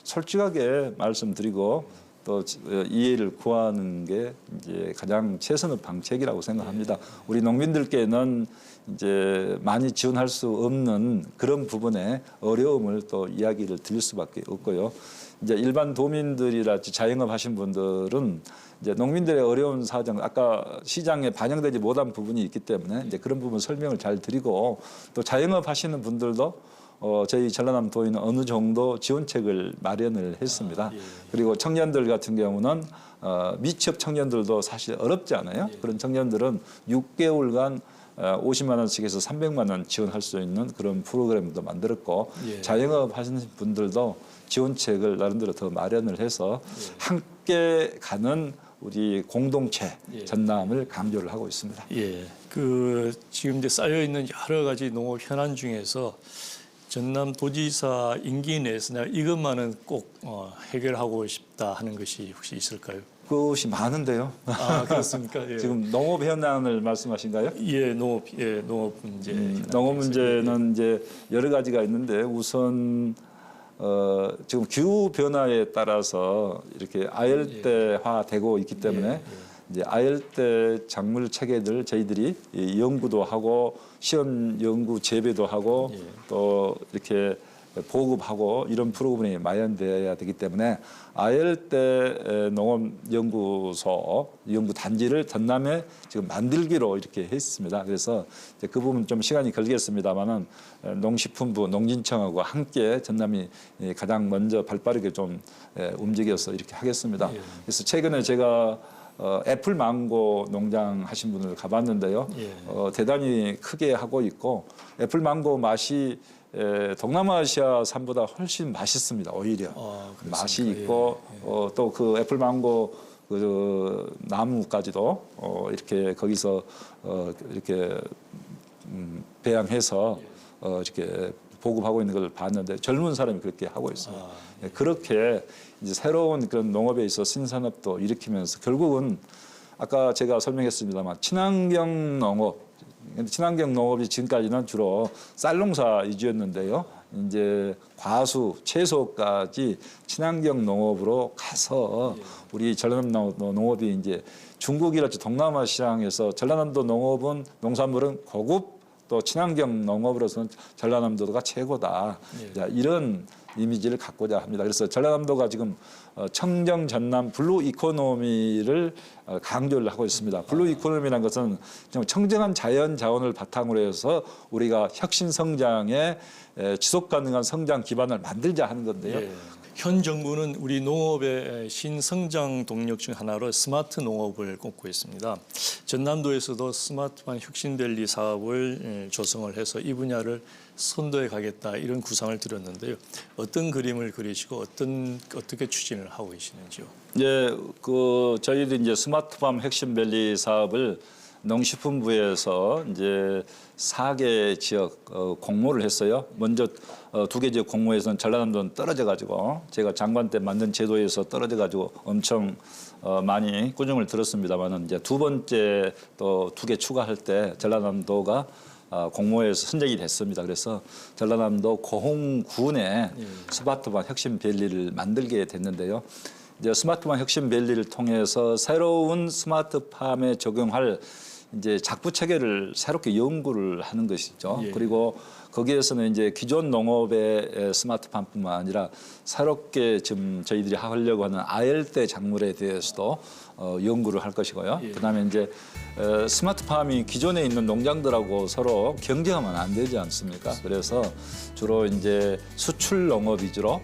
솔직하게 말씀드리고 또 이해를 구하는 게 이제 가장 최선의 방책이라고 생각합니다. 우리 농민들께는 이제 많이 지원할 수 없는 그런 부분에 어려움을 또 이야기를 드릴 수밖에 없고요. 이제 일반 도민들이랄지 자영업 하신 분들은 이제 농민들의 어려운 사정, 아까 시장에 반영되지 못한 부분이 있기 때문에 이제 그런 부분 설명을 잘 드리고 또 자영업 하시는 분들도 저희 전라남도에는 어느 정도 지원책을 마련을 했습니다. 그리고 청년들 같은 경우는 미취업 청년들도 사실 어렵지 않아요. 그런 청년들은 6개월간 50만 원씩 해서 300만 원 지원할 수 있는 그런 프로그램도 만들었고 자영업 하시는 분들도 지원책을 나름대로 더 마련을 해서 함께 가는 우리 공동체 전남을 강조를 하고 있습니다. 그 지금 이제 쌓여 있는 여러 가지 농업 현안 중에서 전남도지사 임기 내에서 내가 이것만은 꼭 해결하고 싶다 하는 것이 혹시 있을까요? 그것이 많은데요. 아, 그렇습니까? 지금 농업 현안을 말씀하신가요? 농업 문제. 농업 문제는 이제 여러 가지가 있는데 우선 지금 기후 변화에 따라서 이렇게 아열대화되고 있기 때문에 이제 아열대 작물 체계들 저희들이 연구도 하고 시험 연구 재배도 하고 또 이렇게 보급하고 이런 프로그램이 마련되어야 되기 때문에 아열대 농업연구소 연구단지를 전남에 지금 만들기로 이렇게 했습니다. 그래서 이제 그 부분 좀 시간이 걸리겠습니다만은 농식품부, 농진청하고 함께 전남이 가장 먼저 발빠르게 좀 움직여서 이렇게 하겠습니다. 그래서 최근에 제가 애플 망고 농장 하신 분을 가봤는데요. 대단히 크게 하고 있고 애플 망고 맛이 동남아시아 산보다 훨씬 맛있습니다. 오히려 맛이 있고 또 그 애플 망고 그 나무까지도 이렇게 거기서 이렇게 배양해서 이렇게 보급하고 있는 걸 봤는데 젊은 사람이 그렇게 하고 있어요. 그렇게 이제 새로운 그런 농업에 있어 신산업도 일으키면서 결국은 아까 제가 설명했습니다만 친환경 농업, 친환경 농업이 지금까지는 주로 쌀농사 위주였는데요. 이제 과수, 채소까지 친환경 농업으로 가서 우리 전라남도 농업이 이제 중국이랄지 동남아 시장에서 전라남도 농업은 농산물은 고급 또 친환경 농업으로서는 전라남도가 최고다. 자, 이런 이미지를 갖고자 합니다. 그래서 전라남도가 지금 청정 전남 블루 이코노미를 강조를 하고 있습니다. 블루 이코노미라는 것은 좀 청정한 자연 자원을 바탕으로 해서 우리가 혁신 성장에 지속 가능한 성장 기반을 만들자 하는 건데요. 예. 현 정부는 우리 농업의 신성장 동력 중 하나로 스마트 농업을 꼽고 있습니다. 전남도에서도 스마트팜 혁신밸리 사업을 조성을 해서 이 분야를 선도해 가겠다 이런 구상을 들었는데요. 어떤 그림을 그리시고 어떻게 추진을 하고 계시는지요? 예, 저희도 이제 스마트팜 혁신밸리 사업을 농식품부에서 이제 4개 지역 공모를 했어요. 먼저 2개 지역 공모에서는 전라남도는 떨어져 가지고 제가 장관 때 만든 제도에서 떨어져 가지고 엄청 많이 꾸중을 들었습니다만은 이제 두 번째 또 2개 추가할 때 전라남도가 공모에서 선정이 됐습니다. 그래서 전라남도 고흥군에 스마트팜 혁신밸리를 만들게 됐는데요. 이제 스마트팜 혁신밸리를 통해서 새로운 스마트팜에 적용할 이제 작부 체계를 새롭게 연구를 하는 것이죠. 예. 그리고 거기에서는 이제 기존 농업의 스마트팜뿐만 아니라 새롭게 지금 저희들이 하려고 하는 아열대 작물에 대해서도 연구를 할 것이고요. 예. 그다음에 이제 스마트팜이 기존에 있는 농장들하고 서로 경쟁하면 안 되지 않습니까? 그래서 주로 이제 수출 농업 위주로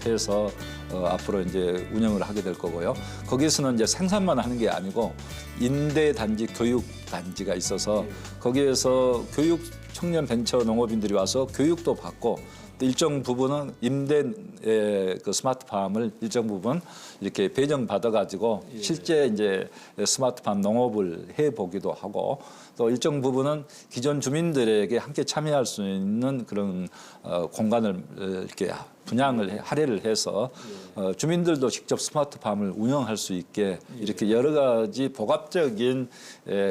해서 앞으로 이제 운영을 하게 될 거고요. 거기에서는 이제 생산만 하는 게 아니고 인대 단지, 교육 단지가 있어서 거기에서 교육 청년 벤처 농업인들이 와서 교육도 받고 또 일정 부분은 임대 그 스마트팜을 일정 부분 이렇게 배정 받아가지고 실제 이제 스마트팜 농업을 해보기도 하고 또 일정 부분은 기존 주민들에게 함께 참여할 수 있는 그런 공간을 이렇게 분양을 할애를 해서 주민들도 직접 스마트팜을 운영할 수 있게 이렇게 여러 가지 복합적인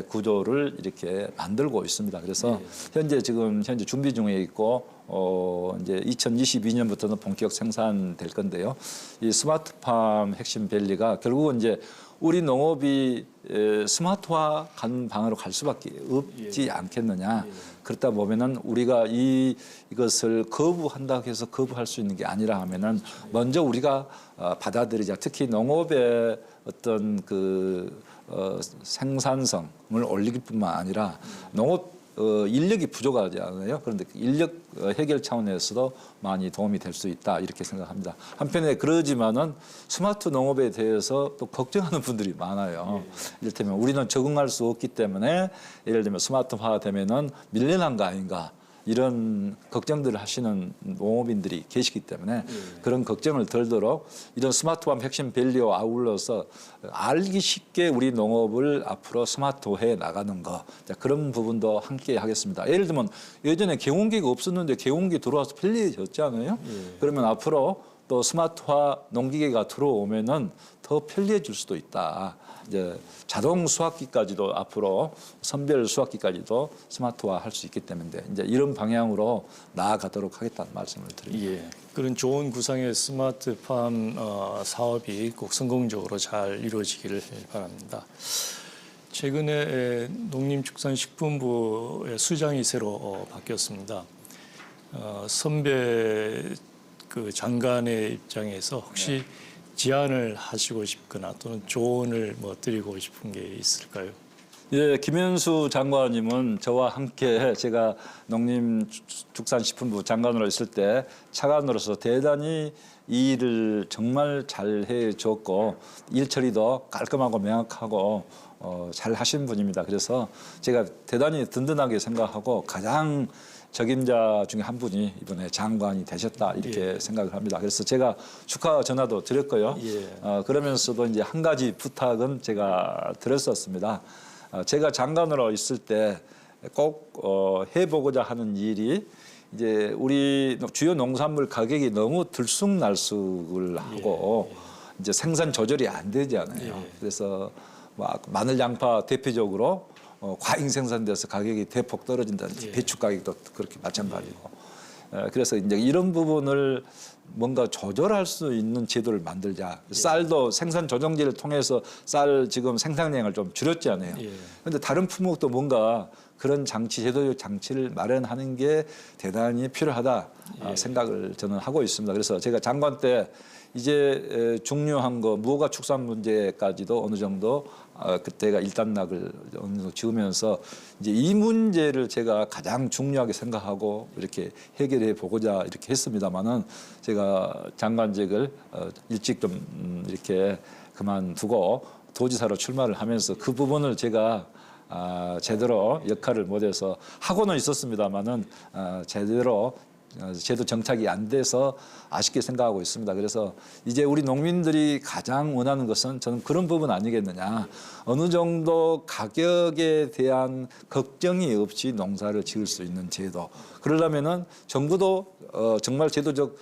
구조를 이렇게 만들고 있습니다. 그래서 현재 준비 중에 있고 이제 2022년부터는 본격 생산될 건데요. 이 스마트팜 혁신밸리가 결국은 이제 우리 농업이 스마트화 가는 방향으로 갈 수밖에 없지 않겠느냐. 그렇다 보면은 우리가 이것을 거부한다고 해서 거부할 수 있는 게 아니라 하면은 먼저 우리가 받아들이자. 특히 농업의 어떤 생산성을 올리기 뿐만 아니라 농업 인력이 부족하지 않아요. 그런데 인력 해결 차원에서도 많이 도움이 될 수 있다 이렇게 생각합니다. 한편에 그러지만은 스마트 농업에 대해서 또 걱정하는 분들이 많아요. 이를테면 우리는 적응할 수 없기 때문에 예를 들면 스마트화 되면은 밀려난 거 아닌가. 이런 걱정들을 하시는 농업인들이 계시기 때문에 그런 걱정을 덜도록 이런 스마트팜 혁신밸리와 아울러서 알기 쉽게 우리 농업을 앞으로 스마트화해 나가는 거 그런 부분도 함께 하겠습니다. 예를 들면 예전에 개원기가 없었는데 개원기 들어와서 편리해졌잖아요. 그러면 앞으로 또 스마트화 농기계가 들어오면은 더 편리해질 수도 있다. 이제 자동 수확기까지도 앞으로 선별 수확기까지도 스마트화 할 수 있기 때문에 이제 이런 방향으로 나아가도록 하겠다는 말씀을 드립니다. 예. 그런 좋은 구상의 스마트팜 사업이 꼭 성공적으로 잘 이루어지기를 바랍니다. 최근에 농림축산식품부의 수장이 새로 바뀌었습니다. 선배 장관의 입장에서 혹시 제안을 하시고 싶거나 또는 조언을 드리고 싶은 게 있을까요? 예, 김현수 장관님은 저와 함께 제가 농림축산식품부 장관으로 있을 때 차관으로서 대단히 이 일을 정말 잘 해줬고 일 처리도 깔끔하고 명확하고 잘 하신 분입니다. 그래서 제가 대단히 든든하게 생각하고 가장 적임자 중에 한 분이 이번에 장관이 되셨다 이렇게 생각을 합니다. 그래서 제가 축하 전화도 드렸고요. 그러면서도 이제 한 가지 부탁은 제가 드렸었습니다. 제가 장관으로 있을 때 꼭 해보고자 하는 일이 이제 우리 주요 농산물 가격이 너무 들쑥날쑥을 하고 이제 생산 조절이 안 되잖아요. 그래서 마늘, 양파 대표적으로 과잉 생산돼서 가격이 대폭 떨어진다든지 배추 가격도 그렇게 마찬가지고 그래서 이제 이런 부분을 뭔가 조절할 수 있는 제도를 만들자. 쌀도 생산 조정제를 통해서 쌀 지금 생산량을 좀 줄였잖아요. 그런데 다른 품목도 뭔가 그런 장치, 제도적 장치를 마련하는 게 대단히 필요하다 생각을 저는 하고 있습니다. 그래서 제가 장관 때 이제 중요한 거 무허가 축산 문제까지도 어느 정도 그때가 일단락을 어느 정도 지으면서 이제 이 문제를 제가 가장 중요하게 생각하고 이렇게 해결해 보고자 이렇게 했습니다만은 제가 장관직을 일찍 좀 이렇게 그만두고 도지사로 출마를 하면서 그 부분을 제가 제대로 역할을 못해서 하고는 있었습니다만은 제대로 제도 정착이 안 돼서 아쉽게 생각하고 있습니다. 그래서 이제 우리 농민들이 가장 원하는 것은 저는 그런 부분 아니겠느냐. 어느 정도 가격에 대한 걱정이 없이 농사를 지을 수 있는 제도. 그러려면은 정부도 정말 제도적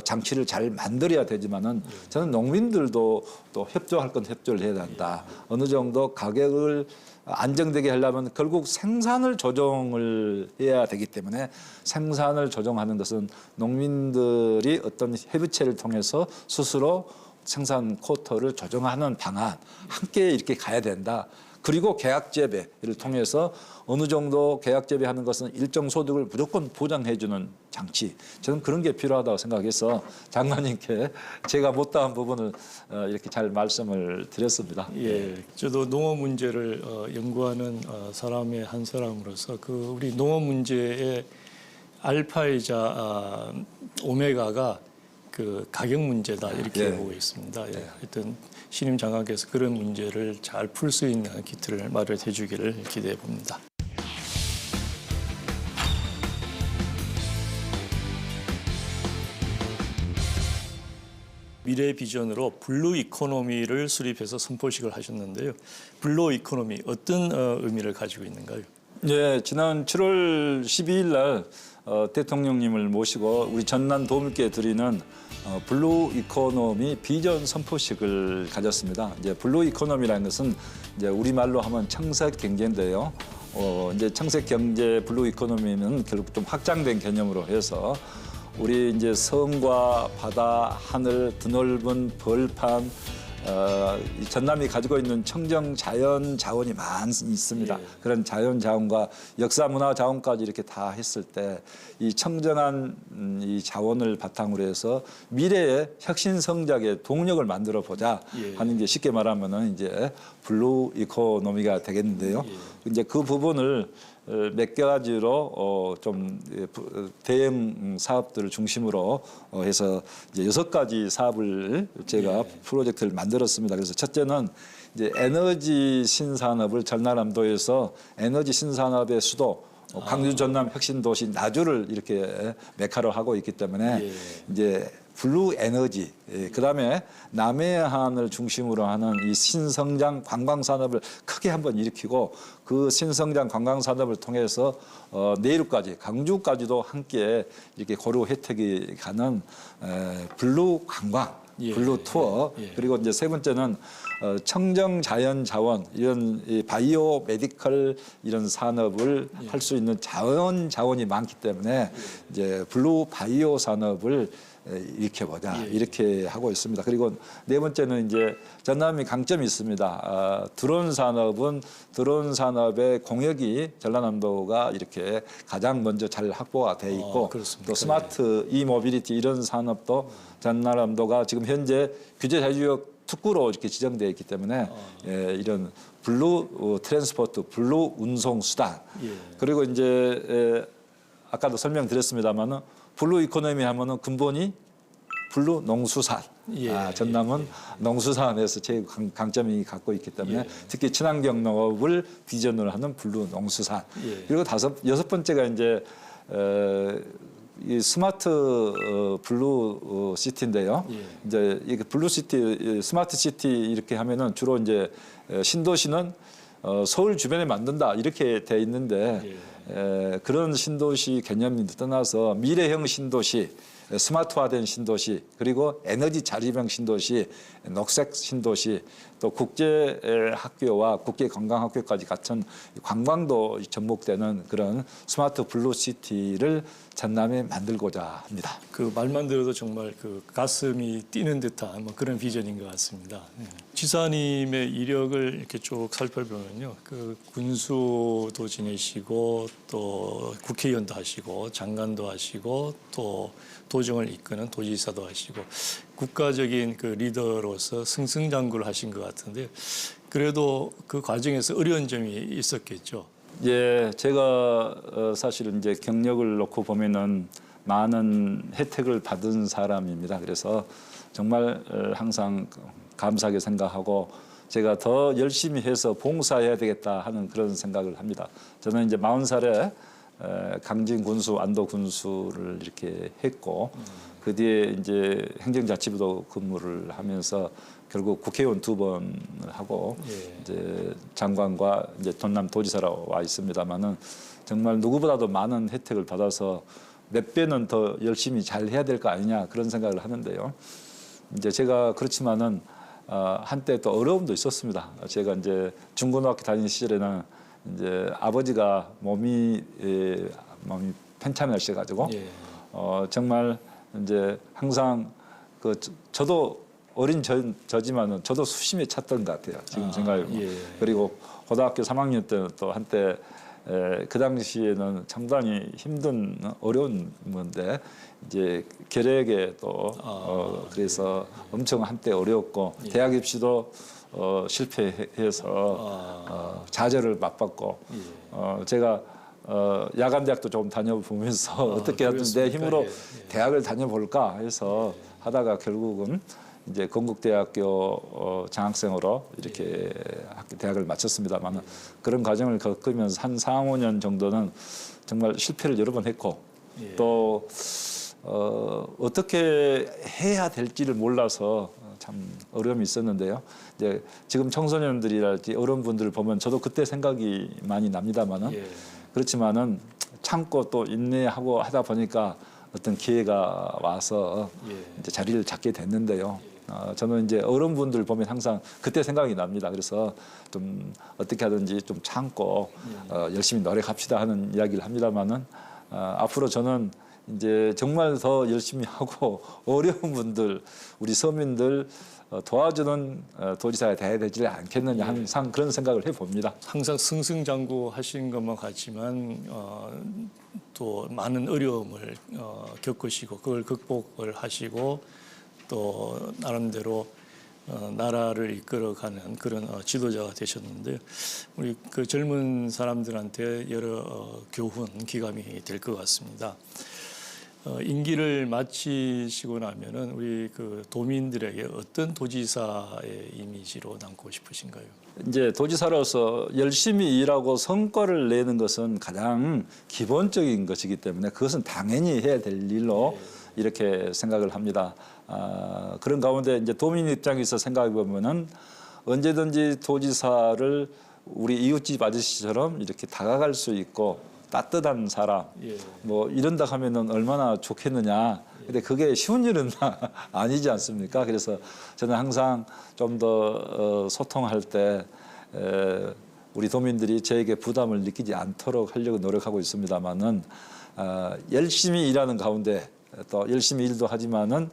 장치를 잘 만들어야 되지만은 저는 농민들도 또 협조할 건 협조를 해야 된다. 어느 정도 가격을 안정되게 하려면 결국 생산을 조정을 해야 되기 때문에 생산을 조정하는 것은 농민들이 어떤 협의체를 통해서 스스로 생산 쿼터를 조정하는 방안 함께 이렇게 가야 된다. 그리고 계약 재배를 통해서 어느 정도 계약 재배하는 것은 일정 소득을 무조건 보장해주는 장치. 저는 그런 게 필요하다고 생각해서 장관님께 제가 못다한 부분을 이렇게 잘 말씀을 드렸습니다. 예, 저도 농업 문제를 연구하는 사람의 한 사람으로서 그 우리 농업 문제의 알파이자 오메가가 그 가격 문제다 이렇게 보고 있습니다. 예, 하여튼 신임 장관께서 그런 문제를 잘 풀 수 있는 기틀을 마련해 주기를 기대해 봅니다. 미래 비전으로 블루 이코노미를 수립해서 선포식을 하셨는데요. 블루 이코노미 어떤 의미를 가지고 있는가요? 네, 지난 7월 12일 날 대통령님을 모시고 우리 전남 도민께 드리는 블루 이코노미 비전 선포식을 가졌습니다. 이제 블루 이코노미라는 것은 이제 우리말로 하면 청색 경제인데요. 이제 청색 경제 블루 이코노미는 결국 좀 확장된 개념으로 해서 우리 이제 성과 바다, 하늘, 드넓은 벌판, 이 전남이 가지고 있는 청정 자연 자원이 많이 있습니다. 그런 자연 자원과 역사 문화 자원까지 이렇게 다 했을 때 이 청정한 이 자원을 바탕으로 해서 미래의 혁신 성장의 동력을 만들어 보자 하는 게 쉽게 말하면은 이제 블루 이코노미가 되겠는데요. 이제 그 부분을 몇 가지로 좀 대형 사업들을 중심으로 해서 이제 6가지 사업을 제가 프로젝트를 만들었습니다. 그래서 첫째는 이제 에너지 신산업을 전라남도에서 에너지 신산업의 수도 광주 전남 혁신도시 나주를 이렇게 메카로 하고 있기 때문에 이제 블루 에너지, 그다음에 남해안을 중심으로 하는 이 신성장 관광 산업을 크게 한번 일으키고 그 신성장 관광 산업을 통해서 내일까지 광주까지도 함께 이렇게 고루 혜택이 가는 블루 관광, 블루 투어. 그리고 이제 세 번째는 청정 자연 자원 이런 바이오 메디컬 이런 산업을 할 수 있는 자원이 많기 때문에 이제 블루 바이오 산업을 일으켜보자 이렇게 하고 있습니다. 그리고 네 번째는 이제 전남이 강점이 있습니다. 드론 산업은 드론 산업의 공역이 전라남도가 이렇게 가장 먼저 잘 확보가 돼 있고 또 스마트 이모빌리티 이런 산업도 전라남도가 지금 현재 규제 자유구역 특구로 이렇게 지정되어 있기 때문에 이런 블루 트랜스포트, 블루 운송 수단 그리고 이제 아까도 설명드렸습니다만은 블루 이코노미 하면은 근본이 블루 농수산. 전남은 농수산에서 제일 강점이 갖고 있기 때문에 특히 친환경 농업을 비전으로 하는 블루 농수산. 그리고 여섯 번째가 이제 이 스마트 블루 시티인데요. 이제 이게 블루 시티, 스마트 시티 이렇게 하면은 주로 이제 신도시는 서울 주변에 만든다 이렇게 돼 있는데 그런 신도시 개념이 떠나서 미래형 신도시 스마트화된 신도시, 그리고 에너지 자립형 신도시, 녹색 신도시, 또 국제 학교와 국제 관광학교까지 갖춘 관광도 접목되는 그런 스마트 블루시티를 전남에 만들고자 합니다. 그 말만 들어도 정말 그 가슴이 뛰는 듯한 뭐 그런 비전인 것 같습니다. 지사님의 이력을 이렇게 쭉 살펴보면요, 그 군수도 지내시고 또 국회의원도 하시고 장관도 하시고 또 도정을 이끄는 도지사도 하시고 국가적인 그 리더로서 승승장구를 하신 것 같은데, 그래도 그 과정에서 어려운 점이 있었겠죠. 예, 제가 사실은 이제 경력을 놓고 보면은 많은 혜택을 받은 사람입니다. 그래서 정말 항상 감사하게 생각하고 제가 더 열심히 해서 봉사해야 되겠다 하는 그런 생각을 합니다. 저는 이제 40살에 강진 군수, 안도 군수를 이렇게 했고 그 뒤에 이제 행정자치부도 근무를 하면서 결국 국회의원 2번을 하고 이제 장관과 이제 전남 도지사로 와 있습니다만은 정말 누구보다도 많은 혜택을 받아서 몇 배는 더 열심히 잘 해야 될 거 아니냐 그런 생각을 하는데요. 이제 제가 그렇지만은 한때 또 어려움도 있었습니다. 제가 이제 중고등학교 다니는 시절에는 이제 아버지가 몸이 편찮으셔가지고 정말 이제 항상 그 저도 어린 저지만은 저도 수심에 찼던 것 같아요. 지금 생각해보면. 그리고 고등학교 3학년 때는 또 한때 그 당시에는 상당히 힘든 어려운 건데 이제 결핵에 또 그래서 엄청 한때 어려웠고 대학 입시도 실패해서 좌절을 맛봤고 제가 야간 대학도 좀 다녀보면서 어떻게 하든 내 힘으로 대학을 다녀볼까 해서 하다가 결국은 이제 건국대학교 장학생으로 이렇게 대학을 마쳤습니다만 그런 과정을 겪으면서 한 4, 5년 정도는 정말 실패를 여러 번 했고 또 어떻게 해야 될지를 몰라서 참 어려움이 있었는데요. 이제 지금 청소년들이랄지 어른분들을 보면 저도 그때 생각이 많이 납니다만은 그렇지만은 참고 또 인내하고 하다 보니까 어떤 기회가 와서 이제 자리를 잡게 됐는데요. 저는 이제 어른분들 보면 항상 그때 생각이 납니다. 그래서 좀 어떻게 하든지 좀 참고 열심히 노력합시다 하는 이야기를 합니다만은 앞으로 저는 이제 정말 더 열심히 하고 어려운 분들, 우리 서민들 도와주는 도지사가 돼야 되지 않겠느냐 항상 그런 생각을 해봅니다. 항상 승승장구 하신 것만 같지만 또 많은 어려움을 겪으시고 그걸 극복을 하시고 또 나름대로 나라를 이끌어가는 그런 지도자가 되셨는데 우리 그 젊은 사람들한테 여러 교훈, 기감이 될 것 같습니다. 임기를 마치시고 나면은 우리 그 도민들에게 어떤 도지사의 이미지로 남고 싶으신가요? 이제 도지사로서 열심히 일하고 성과를 내는 것은 가장 기본적인 것이기 때문에 그것은 당연히 해야 될 일로 이렇게 생각을 합니다. 그런 가운데 이제 도민 입장에서 생각해 보면은 언제든지 도지사를 우리 이웃집 아저씨처럼 이렇게 다가갈 수 있고 따뜻한 사람 뭐 이런다 하면은 얼마나 좋겠느냐. 근데 그게 쉬운 일은 아니지 않습니까? 그래서 저는 항상 좀 더 소통할 때 우리 도민들이 저에게 부담을 느끼지 않도록 하려고 노력하고 있습니다만은 열심히 일하는 가운데 또 열심히 일도 하지만은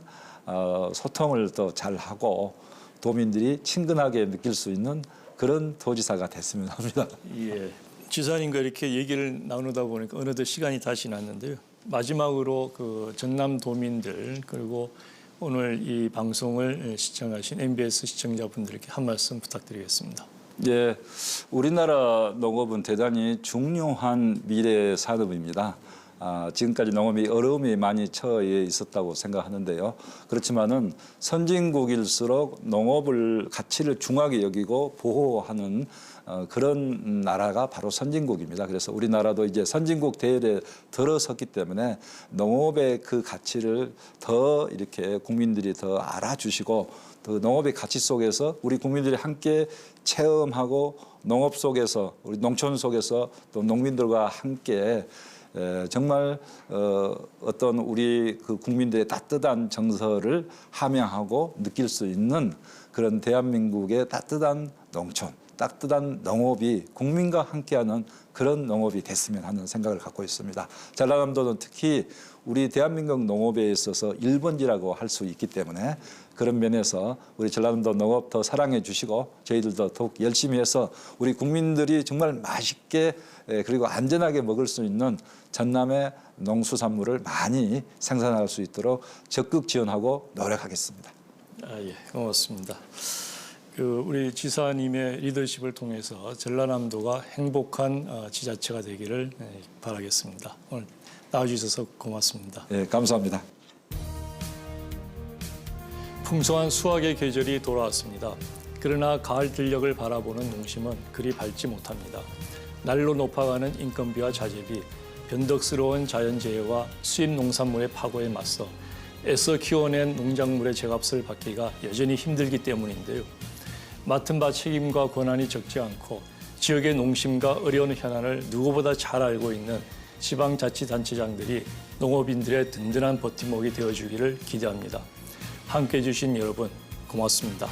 소통을 더 잘하고 도민들이 친근하게 느낄 수 있는 그런 도지사가 됐으면 합니다. 지사님과 이렇게 얘기를 나누다 보니까 어느덧 시간이 다 지났는데요. 마지막으로 그 전남 도민들 그리고 오늘 이 방송을 시청하신 MBS 시청자분들께 한 말씀 부탁드리겠습니다. 예, 우리나라 농업은 대단히 중요한 미래 산업입니다. 지금까지 농업이 어려움이 많이 처해 있었다고 생각하는데요. 그렇지만은 선진국일수록 농업을 가치를 중하게 여기고 보호하는 그런 나라가 바로 선진국입니다. 그래서 우리나라도 이제 선진국 대열에 들어섰기 때문에 농업의 그 가치를 더 이렇게 국민들이 더 알아주시고 또 농업의 가치 속에서 우리 국민들이 함께 체험하고 농업 속에서 우리 농촌 속에서 또 농민들과 함께 정말 어떤 우리 그 국민들의 따뜻한 정서를 함양하고 느낄 수 있는 그런 대한민국의 따뜻한 농촌, 따뜻한 농업이 국민과 함께하는 그런 농업이 됐으면 하는 생각을 갖고 있습니다. 전라남도는 특히 우리 대한민국 농업에 있어서 1번지라고 할 수 있기 때문에 그런 면에서 우리 전라남도 농업 더 사랑해 주시고 저희들도 더욱 열심히 해서 우리 국민들이 정말 맛있게 그리고 안전하게 먹을 수 있는 전남의 농수산물을 많이 생산할 수 있도록 적극 지원하고 노력하겠습니다. 예, 고맙습니다. 우리 지사님의 리더십을 통해서 전라남도가 행복한 지자체가 되기를 바라겠습니다. 오늘 나와주셔서 고맙습니다. 예, 감사합니다. 풍성한 수확의 계절이 돌아왔습니다. 그러나 가을 들녘을 바라보는 농심은 그리 밝지 못합니다. 날로 높아가는 인건비와 자재비, 변덕스러운 자연재해와 수입 농산물의 파고에 맞서 애써 키워낸 농작물의 제값을 받기가 여전히 힘들기 때문인데요. 맡은 바 책임과 권한이 적지 않고 지역의 농심과 어려운 현안을 누구보다 잘 알고 있는 지방자치단체장들이 농업인들의 든든한 버팀목이 되어주기를 기대합니다. 함께해 주신 여러분 고맙습니다.